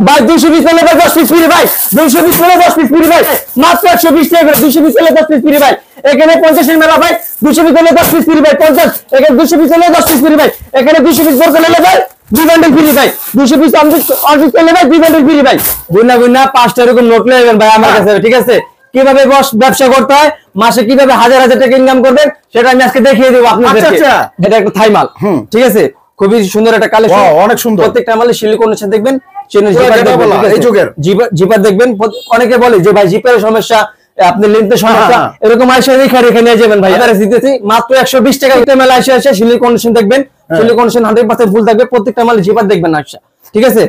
ভাই 220 নিলে ভাই 10 পিস ফ্রি ভাই 220 নিলে 10 পিস ফ্রি ভাই মাত্র 120 টাকা করে 220 নিলে 10 পিস ফ্রি ভাই এখানে 50 এর মেলা ভাই 220 নিলে 10 পিস ফ্রি ভাই 50 এখানে 220 নিলে 10 পিস ফ্রি ভাই এখানে 200 পিস বড় নিলে ভাই 2 বান্ডেল ফ্রি ভাই 200 পিস অনফিস নিলে ভাই 2 বান্ডেল ফ্রি ভাই গুনা গুনা 5টা এরকম নোট নেবেন ভাই আমার কাছে ঠিক আছে কিভাবে ব্যবসা করতে হয় মাসে কিভাবে হাজার হাজার টাকা ইনকাম করবেন সেটা আমি আজকে দেখিয়ে দেব আপনাদেরকে আচ্ছা এটা একটা থাই মাল ঠিক আছে খুবই সুন্দর একটা কালেকশন অনেক সুন্দর প্রত্যেকটা মালে সিলিকনের সাথে দেখবেন জিপার দেখবেন অনেকে বলে যে ভাই জিপারের সমস্যা আপনি লেন্থের সমস্যা এরকম আইসা রেখে নিয়ে যাবেন ভাই এবারে দিতেছি মাত্র 120 টাকা একটা মেলা আইসা সিলিকন দেখবেন সিলিকন 100% ফুল থাকবে প্রত্যেকটা মালে জিপার দেখবেন আচ্ছা ঠিক আছে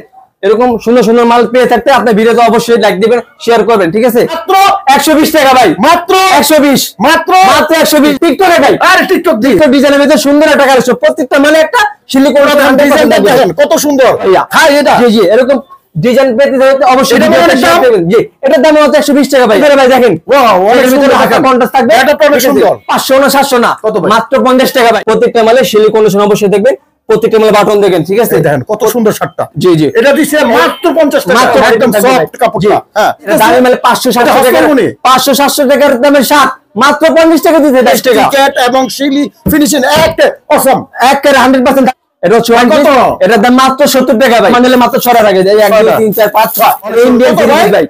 এরকম সুন্দর সুন্দর মাল পেয়ে থাকতে আপনি ভিডিওতে অবশ্যই লাইক দিবেন শেয়ার করবেন ঠিক আছে মাত্র 120 টাকা ভাই মাত্র 120 মাত্র 120 টিকটকে ভাই আর টিকটক ডিজাইনের মধ্যে সুন্দর একটা কালেকশন প্রত্যেকটা মানে একটা সিলিকন ডিজাইন দেখেন কত সুন্দর হ্যাঁ এটা জি জি এরকম ডিজাইন পেতে হলে অবশ্যই ভিডিওতে শেয়ার করবেন জি এটার দাম হচ্ছে 120 টাকা ভাই ভাই দেখেন ওয়াও অনেক সুন্দর একটা কন্ট্রাস্ট থাকবে এটা অনেক সুন্দর 500 না 700 না মাত্র 50 টাকা ভাই প্রত্যেকটা মালে সিলিকন অবশ্যই দেখবেন প্রত্যেকটা মালে বাটন দেখেন ঠিক আছে দেখেন কত সুন্দর শার্টটা জি জি এটা দিছে মাত্র 50 টাকা মাত্র একদম সফট কাপড়টা হ্যাঁ এটা দামে মানে 500 700 টাকা 500 700 টাকার দামে শার্ট মাত্র 50 টাকা দিতে 10 টাকা টিকেট এবং সিলি ফিনিশিং একটা অসম একের 100% এটা চুয়ান কত এটার দাম মাত্র 70 টাকা ভাই মানে মাত্র 6 টাকা এই 1 2 3 4 5 6 ইন্ডিয়ান থ্রি ভাই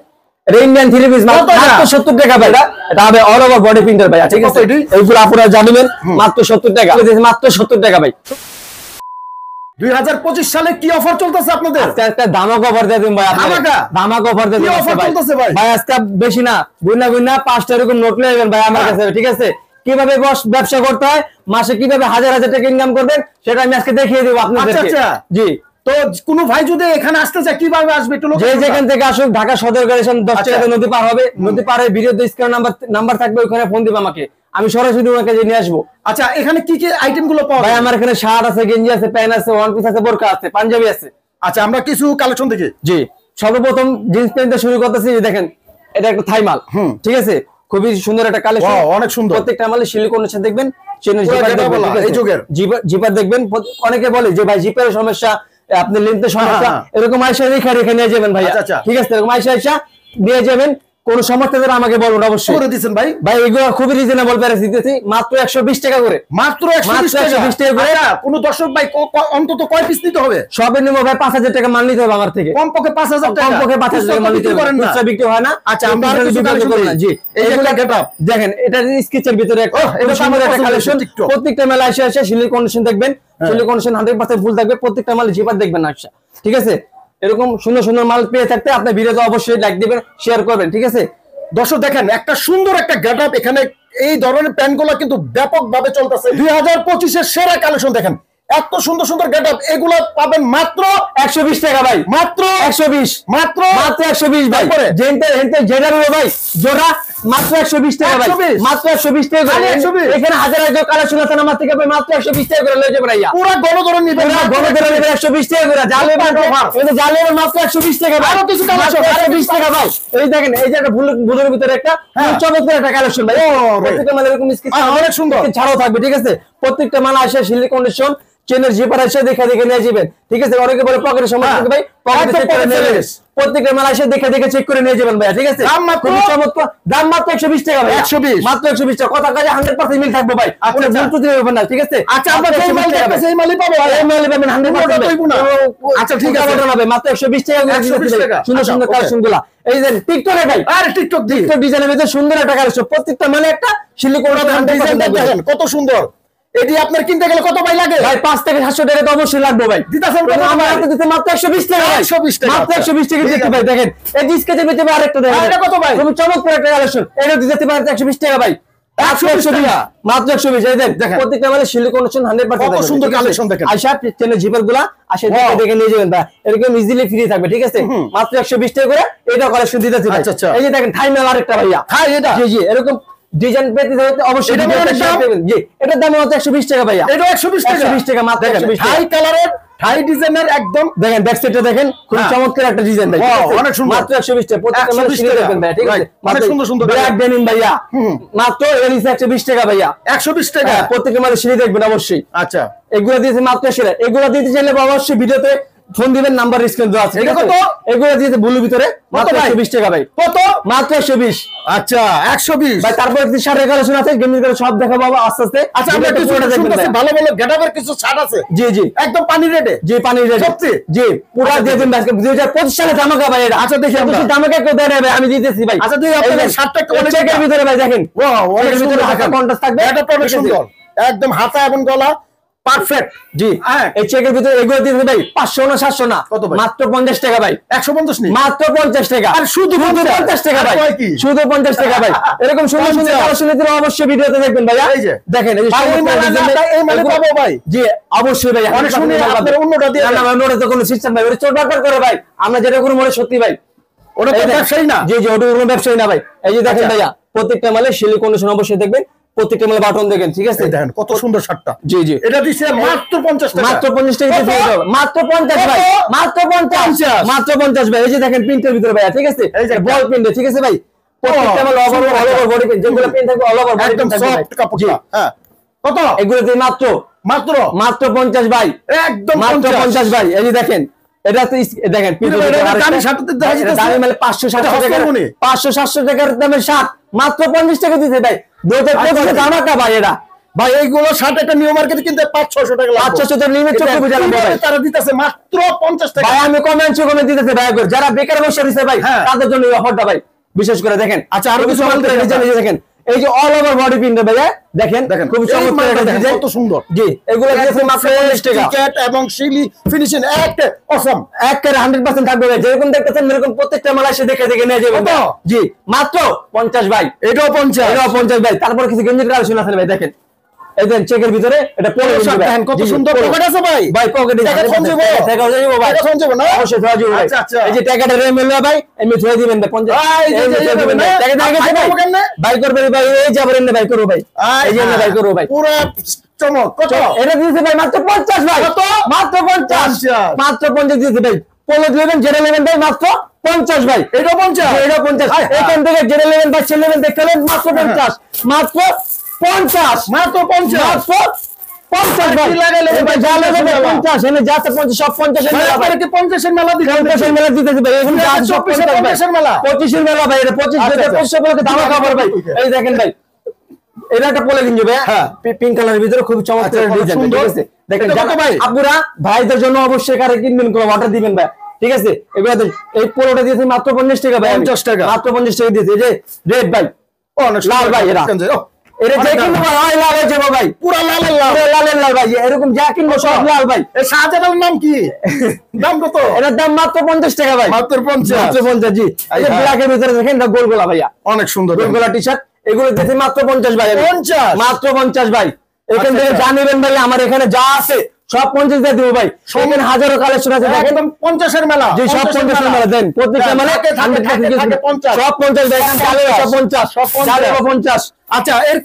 ইন্ডিয়ান থ্রি পিস মাত্র 70 টাকা ভাই এটা হবে অল ওভার বডি প্রিন্টার ভাই ঠিক আছে এইগুলো আপনারা জানেন মাত্র 70 টাকা মাত্র 70 টাকা ভাই 2025 সালে কি অফার চলতেছে আপনাদের আজকে ধামাক অফার দিয়ে দিন ভাই আপনারা ধামাক অফার দিয়ে দিন ভাই আজকে বেশি না গুনা 5টা এরকম নোট নেবেন ভাই আমার কাছে ঠিক আছে কিভাবে ব্যবসা করতে হয় মাসে কিভাবে হাজার হাজার টাকা ইনকাম করবেন সেটা আমি আজকে দেখিয়ে দেব আপনাদেরকে আচ্ছা জি তো কোন ভাই যদি এখানে আসতে চায় কিভাবে আসবে একটু যে যেখান থেকে আসুক ঢাকা সদর গাড়িশন 10 টাকাতে নদী পার হবে নদী পারে ভিডিওতে স্ক্রিন নাম্বার থাকবে ওখানে ফোন দিবে আমাকে আমি সরাসরি ওনাকে নিয়ে আসবো আচ্ছা এখানে কি কি আইটেম গুলো পাওয়া ভাই আমার এখানে শার্ট আছে গেঞ্জি আছে প্যান্ট আছে ওয়ান পিস আছে বোরকা আছে পাঞ্জাবি আছে আচ্ছা আমরা কিছু কালেকশন দেখি জি সর্বপ্রথম জিন্স প্যান্ট দিয়ে শুরু করতেছি দেখেন এটা একটা থাই মাল ঠিক আছে খুবই সুন্দর একটা কালেকশন অনেক সুন্দর প্রত্যেকটা মালে সিলিকনের সাথে দেখবেন চেনের জিপার দেখবেন অনেকে বলে যে ভাই জিপারের সমস্যা আপনি লেন্থের সমস্যা এরকম আইসা রেখে নিয়ে যাবেন ভাই ঠিক আছে এরকম আইসা নিয়ে যাবেন কোন সমস্যা ধরে আমাকে বলুন অবশ্যই করে দিবেন ভাই ভাই এগুলো খুবই রিজনেবল প্রাইস দিতেছি মাত্র 120 টাকা করে মাত্র 120 টাকা করে কোন দর্শক ভাই অন্তত কয় পিস নিতে হবে সর্বনিম্ন ভাই 5000 টাকা মাল নিতে হবে আমার থেকে কমপক্ষে 5000 টাকা কমপক্ষে 5000 টাকা মাল নিতে হবে খুচরা বিক্রি হয় না আচ্ছা আমরা বিক্রি করি না জি এইগুলা গেটআপ দেখেন এটা স্কেচের ভিতরে একটা এটা সুন্দর একটা কালেকশন প্রত্যেকটা মেলা এসে সিলিকন দেখবেন সিলিকন 100% ফুল থাকবে প্রত্যেকটা মালে জিপার দেখবেন আচ্ছা ঠিক আছে এরকম সুন্দর সুন্দর মাল পেয়ে থাকতে আপনি ভিডিওতে অবশ্যই লাইক দিবেন শেয়ার করবেন ঠিক আছে দর্শক দেখেন একটা সুন্দর একটা গেটআপ এখানে এই ধরনের প্যান্টগুলো কিন্তু ব্যাপকভাবে চলতেছে 2025 এর সেরা কালেকশন দেখেন এত সুন্দর সুন্দর গেটআপ এগুলো পাবেন মাত্র 120 টাকা ভাই মাত্র 120 মাত্র 120 ভাই হেনতে জেনারেল ভাই জোড়া মাত্র 120 টাকা ভাই মাত্র 120 টাকা এখানে হাজার হাজার কালেকশন আছে আমার থেকে ভাই মাত্র 120 টাকা করে লয়ে যাবেন ভাইয়া পুরো গণধরন নিবেন গণধরন নিবেন 120 টাকা করে জালে মাত্র 120 টাকা আরো কিছু কালেকশন 120 টাকা ভাই এই দেখেন এই যে একটা বুলের ভিতরে একটা চমৎকার একটা কালেকশন ভাই প্রত্যেকটা মাল এরকম স্কেচ অনেক সুন্দর ছাড়াও থাকবে ঠিক আছে প্রত্যেকটা মাল আসে সিলিকন চেনের জিপার এসে দেখে নিয়ে যাবেন ঠিক আছে অনেকে বলে পকেটের সমস্যা থাকে ভাই পকেটে চেক করে নিয়ে যাবেন প্রত্যেকটা মেলা এসে দেখে চেক করে নিয়ে যাবেন ভাই ঠিক আছে দাম মাত্র 120 টাকা ভাই 120 মাত্র 120 টাকা কথা কাজে 100% মিল থাকবে ভাই কোনো ভুল ত্রুটি হবে না ঠিক আছে আচ্ছা আমরা যে মাল দেখতেছি এই মালই পাবো এই মালই পাবেন 100% আচ্ছা ঠিক আছে হবে মাত্র 120 টাকা সুন্দর সুন্দর কালেকশনগুলো এই যে টিকটকে ভাই আর টিকটক ডিজাইনের মধ্যে সুন্দর একটা কালেকশন প্রত্যেকটা মানে একটা সিলিকন ডিজাইন দেখেন কত সুন্দর এটি আপনার কিনতে গেলে কত ভাই লাগে ভাই 5 থেকে 700 টাকা তো অবশ্যই লাগবে ভাই দিতাছেন কত আমরা হাতে দিতে মাত্র 120 টাকা 120 টাকা মাত্র 120 টাকা দিতে ভাই দেখেন এই ডিসকেটে ভিতরে আরেকটা দেখেন এটা কত ভাই তুমি চমৎকার একটা কালেকশন এটা দিতে পারেন 120 টাকা ভাই 120 টাকা মাত্র 120 এই দেখেন প্রত্যেকটা মানে সিলিকন 100% কত সুন্দর কালেকশন দেখেন আইসা চেনের জিপারগুলো আসে দেখে নিয়ে যাবেন ভাই এরকম ইজিলি ফ্রি থাকবে ঠিক আছে মাত্র 120 টাকা করে এটা কালেকশন দিতেছি ভাই আচ্ছা এই যে দেখেন থাই মেল আরেকটা ভাইয়া হ্যাঁ এটা জি জি এরকম ডিজাইন পেতে হলে অবশ্যই জি এটার দাম হচ্ছে 120 টাকা ভাইয়া এটা 120 টাকা 120 টাকা মাত্র 120 টাকা হাই কালারের হাই ডিজাইনের একদম দেখেন ব্যাক সাইডটা দেখেন খুব চমৎকার একটা ডিজাইন ভাই অনেক সুন্দর মাত্র 120 টাকা প্রত্যেকটা মানে সিলে দেখবেন ভাই ঠিক আছে অনেক সুন্দর সুন্দর ব্ল্যাক ডেনিম ভাইয়া মাত্র এর নিচে 120 টাকা ভাইয়া 120 টাকা প্রত্যেকটা মানে সিলে দেখবেন অবশ্যই আচ্ছা এগুলা দিয়েছে মাত্র সেরা এগুলা দিতে চাইলে অবশ্যই ভিডিওতে ফোন দিবেন, নাম্বার স্ক্রিন দেওয়া আছে। এটা কত? এগুলো দিয়েছে ব্লু ভিতরে মাত্র 120 টাকা ভাই। কত? মাত্র 120। আচ্ছা 120 ভাই তারপরে কি শার্টের কালেকশন আছে, গেমিং করে সব দেখাবো আস্তে আস্তে। আচ্ছা আমরা কিছু শুনতেছি ভালো ভালো গেটআপের কিছু ছাড় আছে। জি জি একদম পানি রেটে। জি পানি রেটে সত্যি? জি পুরা দিয়ে দিন আজকে 2025 সালে ধামাকা ভাই এটা। আচ্ছা দেখি আমরা ধামাকা কেউ দেয় না ভাই, আমি দিতেছি ভাই। আচ্ছা দেখি আপনাদের শার্টটা কোয়ালিটি চেকের ভিতরে ভাই দেখেন, ওয়াও অনেক সুন্দর হাতা কন্ট্রাস্ট থাকবে, এটা অনেক সুন্দর একদম হাতা এবং গলা পারফেক্ট। জি হ্যাঁ এই চেকের ভিতরে এগুলো দিতে ভাই 500 না 700 না, কত ভাই? মাত্র 50 টাকা ভাই। 150 নেই মাত্র 50 টাকা। আর শুধু 50 টাকা ভাই, শুধু 50 টাকা ভাই। এরকম সুন্দর সুন্দর কালেকশন দিলে অবশ্যই ভিডিওতে দেখবেন ভাই। এই যে দেখেন এই যে ভাই, এই মানে পাবো ভাই। জি অবশ্যই ভাই। অনেক শুনে আপনার অন্যটা দিয়ে না না ওটা তো কোনো সিস্টেম ভাই, ওটা ছোট আকার করে ভাই, আমরা যেটা কোনো মনে সত্যি ভাই ওটা তো ব্যবসায়ী না। জি জি ওটা কোনো ব্যবসায়ী না ভাই। এই যে দেখেন ভাইয়া প্রত্যেকটা মালে শিলি কন্ডিশন অবশ্যই দেখবেন, প্রত্যেকটা মালে বাটন দেখেন, ঠিক আছে? দেখেন কত সুন্দর শার্টটা। জি জি এটা দিছে মাত্র 50 টাকা। মাত্র 50 টাকা দিতে হবে, মাত্র 50 ভাই, মাত্র 50 মাত্র 50 ভাই। এই যে দেখেন প্রিন্টের ভিতরে ভাই, ঠিক আছে? এই যে বল প্রিন্ট, ঠিক আছে ভাই? প্রত্যেকটা মালে অল ওভার বডি প্রিন্ট, যেগুলো প্রিন্ট থাকবে অল ওভার বডি একদম প্রিন্ট থাকবে সফট কাপড়টা। হ্যাঁ কত? এগুলো দিয়ে মাত্র মাত্র মাত্র 50 ভাই, একদম মাত্র 50 ভাই। এই যে দেখেন এটা তো দেখেন দামি শার্টতে দেখা যাচ্ছে দামি মানে 500-700 টাকা, 500-700 টাকার দামের শার্ট মাত্র 50 টাকা দিতে ভাই। 2025 ধামাকা ভাই এটা ভাই। এইগুলো শার্ট একটা নিউ মার্কেটে কিনতে 500-600 টাকা লাগবে। 500 তো লিমিট চোখে বুঝালাম ভাই। তারা দিতেছে মাত্র 50 টাকা। ভাই আমি কমেন্ট দিতেছি ভাই, যারা বেকার বসে রয়েছে ভাই হ্যাঁ। তাদের জন্য এই অফারটা ভাই, বিশেষ করে দেখেন। আচ্ছা আরো কিছু বলতে দেখেন এই যে অল ওভার বডি প্রিন্ট ভাইয়া, দেখেন দেখেন খুব চমৎকার একটা ডিজাইন, কত সুন্দর। জি এগুলো দিয়েছে মাত্র 50 টাকা। টিকেট এবং শিলি ফিনিশিং একটা অসম, একেবারে 100% থাকবে ভাই। যেরকম দেখতেছেন এরকম প্রত্যেকটা মাল এসে দেখে দেখে নিয়ে যাবেন। কত? জি মাত্র 50 ভাই। এটাও 50। এটাও 50 ভাই। তারপর কিছু গেঞ্জির কালেকশন আছে ভাই, দেখেন এই দেন চেকের ভিতরে এটা পরে দেখেন কত সুন্দর পকেট আছে ভাই। ভাই পকেটে টাকা ফোন দিব, টাকা দিব ভাই, টাকা ফোন দিব না অবশ্যই ধরা দিব ভাই। আচ্ছা আচ্ছা এই যে টাকাটা রে মেলবা ভাই, এমনি ধরে দিবেন ভাই 50 ভাই। এই যে টাকা টাকা ভাই ভাই করবে ভাই, এই যাবেন না ভাই করব ভাই, এই যে না ভাই করব ভাই পুরো চমক। কত? এটা দিয়েছে ভাই মাত্র 50 ভাই। কত? মাত্র 50, মাত্র 50 দিয়েছে ভাই। পোলো দিবেন জেনে নেবেন ভাই মাত্র 50 ভাই। এটাও 50। এটা 50 এখান থেকে জেনে নেবেন বা ছেলে নেবেন দেখলেন মাত্র 50, মাত্র 50, মাত্র 50। মাত্র 50 ভাই। কি লাগাইলে ভাই যা লাগাবে 50, এনে যা 50 সব 50 এর মেলা ভাই। কি 50 এর মেলা দিবেন? 50 এর মেলা দিতেছে ভাই, এখন যা সব 50 এর মেলা। 25 এর মেলা ভাই, এটা 25 আচ্ছা, আচ্ছা। 25 বলতে দামা খাবার ভাই। এই দেখেন ভাই এটা একটা পোলো গেঞ্জি ভাই, হ্যাঁ। পিঙ্ক কালারের ভিতরে খুব চমৎকার আচ্ছা, ডিজাইন, সুন্দর। ঠিক আছে? দেখেন এটা কত যারা ভাই? আপুরা ভাইদের জন্য অবশ্যই কারে কিনবেন করে অর্ডার দিবেন ভাই, ঠিক আছে? এগুলা এই পোলোটা দিয়েছি মাত্র 50 টাকা ভাই, 50 টাকা। মাত্র 50 টাকা দিয়েছি। এই যে রেড ভাই, অনেক লাল ভাই এরা। এটা যে কিনবো ভাই হয় লাল হয়ে যাবো ভাই, পুরো লাল লাল। পুরো লালের লাল ভাই, এরকম যা কিনবো সব লাল ভাই। এই শাহজালাল নাম কি? দাম কত? এটার দাম মাত্র 50 টাকা ভাই, মাত্র 50। মাত্র 50 জি। এই যে ব্ল্যাকের ভিতরে দেখেন এটা গোলগোলা ভাইয়া, অনেক সুন্দর গোলগোলা টি-শার্ট, এগুলো দিয়েছি মাত্র 50 ভাই। 50? মাত্র 50 ভাই। এখান আচ্ছা, থেকে আচ্ছা। জানিবেন ভাই আমার এখানে যা আছে সব 50 দিয়ে দিব ভাই। এখানে হাজারো কালেকশন আছে দেখেন, একদম 50 এর মেলা। জি সব 50 এর মেলা দেন, প্রত্যেকটা মেলা থাকে 50। সব 50 দেখেন, চালে সব 50, সব 50। চালে 50। আচ্ছা এর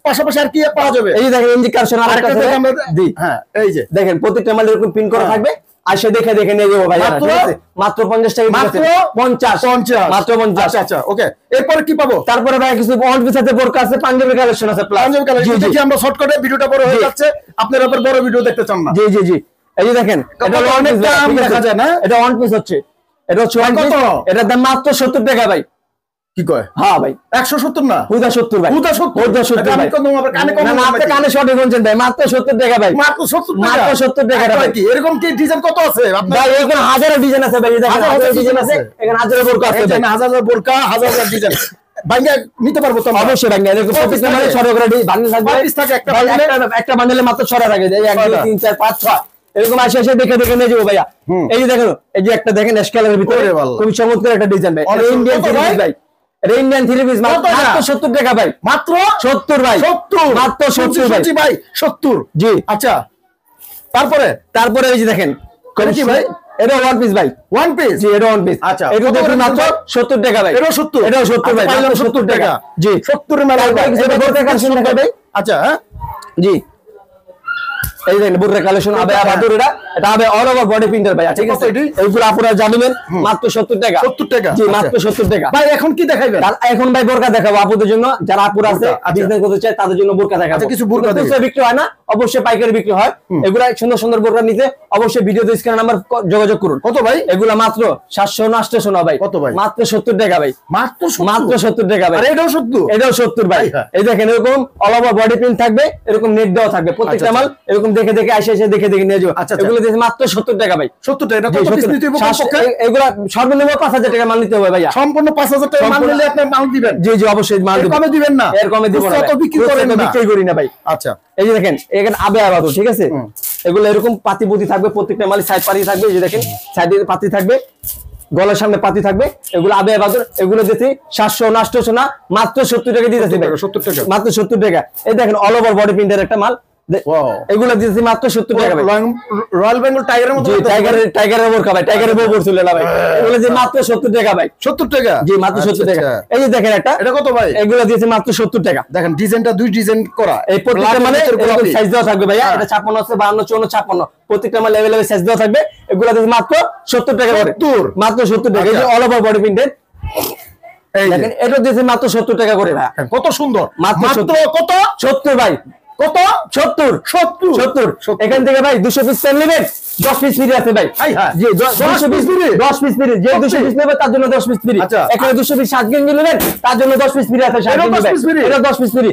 পাশাপাশি আর কি পাওয়া যাবে? এই যে দেখেন ইঞ্জি কালেকশন আরেকটা আরেকটা আছে দেখে আমরা জি হ্যাঁ এই যে দেখেন প্রত্যেকটা মালে এরকম পিন করা হ্যাঁ। থাকবে, আসে দেখে দেখে নিয়ে যাবো ভাই। মাত্র? ঠিক আছে? মাত্র 50 টাকা মাত্র? দিতেছে। 50 মাত্র 50। আচ্ছা আচ্ছা ওকে। এরপর কি পাবো? তারপরে ভাই কিছু ওয়ান পিস আছে, বোরকা আছে, পাঞ্জাবি কালেকশন আছে প্লাস। পাঞ্জাবি কালেকশন দেখি আমরা শর্টকাটে, ভিডিওটা বড় হয়ে জি। যাচ্ছে, আপনারা আবার বড় ভিডিও দেখতে চান না। জি জি জি এই যে দেখেন এটা কত ওয়ান অনেক পিস দাম দেখা যায় না? এটা ওয়ান পিস হচ্ছে, এটা হচ্ছে ওয়ান পিস, কত? এটার দাম মাত্র 70 টাকা ভাই। কি কয়? হ্যাঁ ভাই 170 না? হুদা 70 ভাই, হুদা 70? হুদা 70 ভাই। আমি কত আবার কানে কম না না আপনি নাকি? কানে শর্টে বলছেন ভাই, মাত্র 70 টাকা ভাই, মাত্র 70 টাকা? মাত্র 70 টাকা আর ভাই। কি এরকম কি ডিজাইন কত আছে আপনার? ভাই এখানে হাজারো ডিজাইন আছে ভাই, এই দেখেন হাজার হাজারো ডিজাইন ডিজাইন আছে, আছে। এখানে হাজারো বোরকা আছে ভাই। হাজার হাজার বোরকা, হাজার হাজার ডিজাইন ভাঙ্গা নিতে পারবো তো আমরা? অবশ্যই ভাই, এরকম প্রত্যেকটা মানে শর্ট করে বান্ডেল থাকবে, কয় piece থাকে একটা ভাই, bundle-এ? একটা বান্ডেলে মাত্র 6টা থাকে, এই 1 2 3 4 5 6 এরকম আসে আসে দেখে দেখে নিয়ে যাবো ভাইয়া। এই যে দেখেন এই যে একটা দেখেন স্কেলের ভিতরে ওরে বাল্লা। খুব চমৎকার একটা ডিজাইন ভাই, অনেক ইন্ডিয়ান সুন্দর থ্রি ভাই। পিস ভাই, এটা ইন্ডিয়ান থ্রি পিস কত টাকা? মাত্র 70 টাকা ভাই, মাত্র 70 ভাই, 70? মাত্র 70 ভাই। শুনছি ভাই 70? জি আচ্ছা তারপরে এই যে দেখেন এটা কি ভাই? এটা ওয়ান পিস ভাই, ওয়ান পিস? জি এটা ওয়ান পিস। আচ্ছা, এটা কত দেখুন করে মাত্র ভাই? 70 টাকা ভাই, এটাও 70? এটাও 70 ভাই, আচ্ছা, মাত্র পাইলাম 70 টাকা জি। 70 এর মেলা। তারপরে কিছু বোরকা কালেকশন দেখাই ভাই। আচ্ছা হ্যাঁ জি এই দেখেন বোরকা কালেকশন আবে আবাদুর, এটা এটা হবে অল ওভার বডি প্রিন্টার ভাই, ঠিক আছে? এইগুলো আপনারা জানেন মাত্র 70 টাকা। 70 টাকা, জি মাত্র 70 টাকা ভাই। এখন কি দেখাইবেন? এখন ভাই বোরকা দেখাবো আপুদের জন্য, যারা আপুরা আছে বিজনেস করতে চায় তাদের জন্য বোরকা দেখাবো। কিছু বোরকা বিক্রি হয় না, অবশ্যই পাইকারি বিক্রি হয়। এগুলা সুন্দর সুন্দর বোরকা নিতে অবশ্যই ভিডিওতে স্ক্রিন নাম্বার যোগাযোগ করুন। কত ভাই এগুলা মাত্র 700 না 800 না ভাই। কত ভাই? মাত্র 70 টাকা ভাই, মাত্র মাত্র 70 টাকা ভাই। আর এটাও 70? এটাও 70 ভাই। এই দেখেন এরকম অল ওভার বডি প্রিন্ট থাকবে, এরকম নেট দেওয়া থাকবে প্রত্যেকটা মাল, এরকম দেখে দেখে এসে দেখে দেখে নিয়ে যাও। এগুলো দিতে মাত্র 70 টাকা ভাই। 70 টাকা। এটা কত পিস নিতে হবে? এগুলা সর্বনিম্ন 5000 টাকা মাল নিতে হবে ভাইয়া। সম্পূর্ণ 5000 টাকা মাল নিলে আপনি মাল দিবেন? জি জি অবশ্যই মাল দিবেন। কমে দিবেন না? এর কমে দিব না, কত বিক্রি করেন না? বিক্রি করি না ভাই। আচ্ছা, এই যে দেখেন এখানে আবে আবাদ, ঠিক আছে? এগুলো এরকম পাতি পুতি থাকবে, প্রত্যেকটা মালে সাইড পাতি থাকবে। এই যে দেখেন সাইডে পাতি থাকবে, গলার সামনে পাতি থাকবে। এগুলো আবে আবাদ, এগুলো দিতে 700 না 800 না, মাত্র 70 টাকা দিতেছি ভাই। 70 টাকা, মাত্র 70 টাকা। এই দেখেন অল ওভার বডি প্রিন্টের একটা মাল, এগুলো দিতেছি মাত্র 70 টাকা ভাই। রয়্যাল বেঙ্গল টাইগারের মতো? টাইগারের বোরকা ভাই, টাইগারের বউ পড়ছিল না ভাই। এগুলো যে মাত্র 70 টাকা ভাই। 70 টাকা? জি মাত্র 70 টাকা। এই যে দেখেন একটা, এটা কত ভাই? এগুলো দিয়েছে মাত্র 70 টাকা। দেখেন ডিজাইনটা দুই ডিজাইন করা, এই প্রত্যেকটা মানে এরকম সাইজ দেওয়া থাকবে ভাইয়া। এটা 56 আছে, 52, 54, 56 প্রত্যেকটা মানে লেভেল সাইজ দেওয়া থাকবে। এগুলো দিয়েছে মাত্র 70 টাকা করে। মাত্র 70 টাকা। এই যে অল ওভার বডি প্রিন্টেড, এই দেখেন এটা দিয়েছে মাত্র 70 টাকা করে ভাই। কত সুন্দর। মাত্র কত? 70 ভাই। কত? 70 70 70। এখান থেকে ভাই 200 পিস সেল নেবেন, 10 পিস ফ্রি আছে ভাই। জি 200 পিস ফ্রি, 10 পিস ফ্রি। যে 200 পিস নেবে তার জন্য 10 পিস ফ্রি। এখানে 200 পিস 7 গেঞ্জি নেবেন তার জন্য 10 পিস ফ্রি আছে। এটা 10 পিস ফ্রি।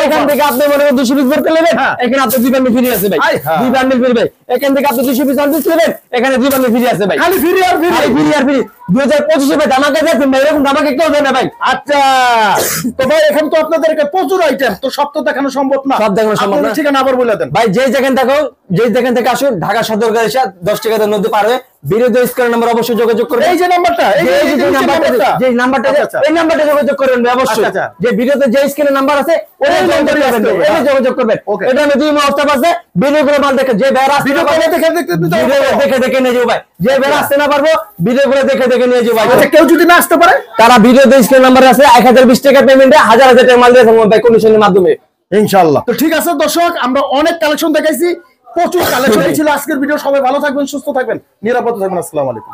এখান থেকে আপনি মনে করেন 200 পিস ভরতে নেবেন, এখানে আপনি 2 বান্ডিল ফ্রি আছে ভাই। 2 বান্ডিল ফ্রি ভাই। এখান থেকে আপনি 200 পিস অনপিস নেবেন, এখানে 2 বান্ডিল ফ্রি আছে ভাই। খালি ফ্রি আর ফ্রি, খালি ফ্রি আর ফ্রি। 2025 ভাই ধামাকা দেখেন ভাই, এরকম ধামাকা কেউ দেয় না ভাই। আচ্ছা তো ভাই এখন তো আপনাদেরকে প্রচুর আইটেম, তো সব তো দেখানো সম্ভব না। সব দেখানো সম্ভব না। ঠিকানা আবার বলে দেন ভাই। যেই যেখান থেকে আসুন, ঢাকা সদরঘাট এসে 10 টাকার মধ্যে পার হয়ে বিরোধী স্ক্রিন নাম্বার অবশ্যই যোগাযোগ করবেন। এই যে নাম্বারটা, যে নাম্বারটা এই নাম্বারটা যোগাযোগ করবেন ভাই অবশ্যই। যে ভিডিওতে যে স্ক্রিনের নাম্বার আছে ওই নাম্বারে যোগাযোগ করবেন। এটা আমি 2 হোয়াটসঅ্যাপ আছে, ভিডিওগুলো মাল দেখে যে বের আসতে ভিডিও করে দেখে দেখে নিয়ে যাও ভাই। যে বের আসতে না পারবো ভিডিওগুলো দেখে দেখে নিয়ে যাও ভাই। আচ্ছা কেউ যদি না আসতে পারে, তারা ভিডিওতে স্ক্রিন নাম্বার আছে 1020 টাকা পেমেন্টে 1000 টাকা মাল দিয়ে থাকবো ভাই কন্ডিশনের মাধ্যমে ইনশাআল্লাহ। তো ঠিক আছে দর্শক, আমরা অনেক কালেকশন দেখাইছি, প্রচুর কালেকশন ছিল আজকের ভিডিও। সবাই ভালো থাকবেন, সুস্থ থাকবেন, নিরাপদে থাকবেন। আসসালামু আলাইকুম।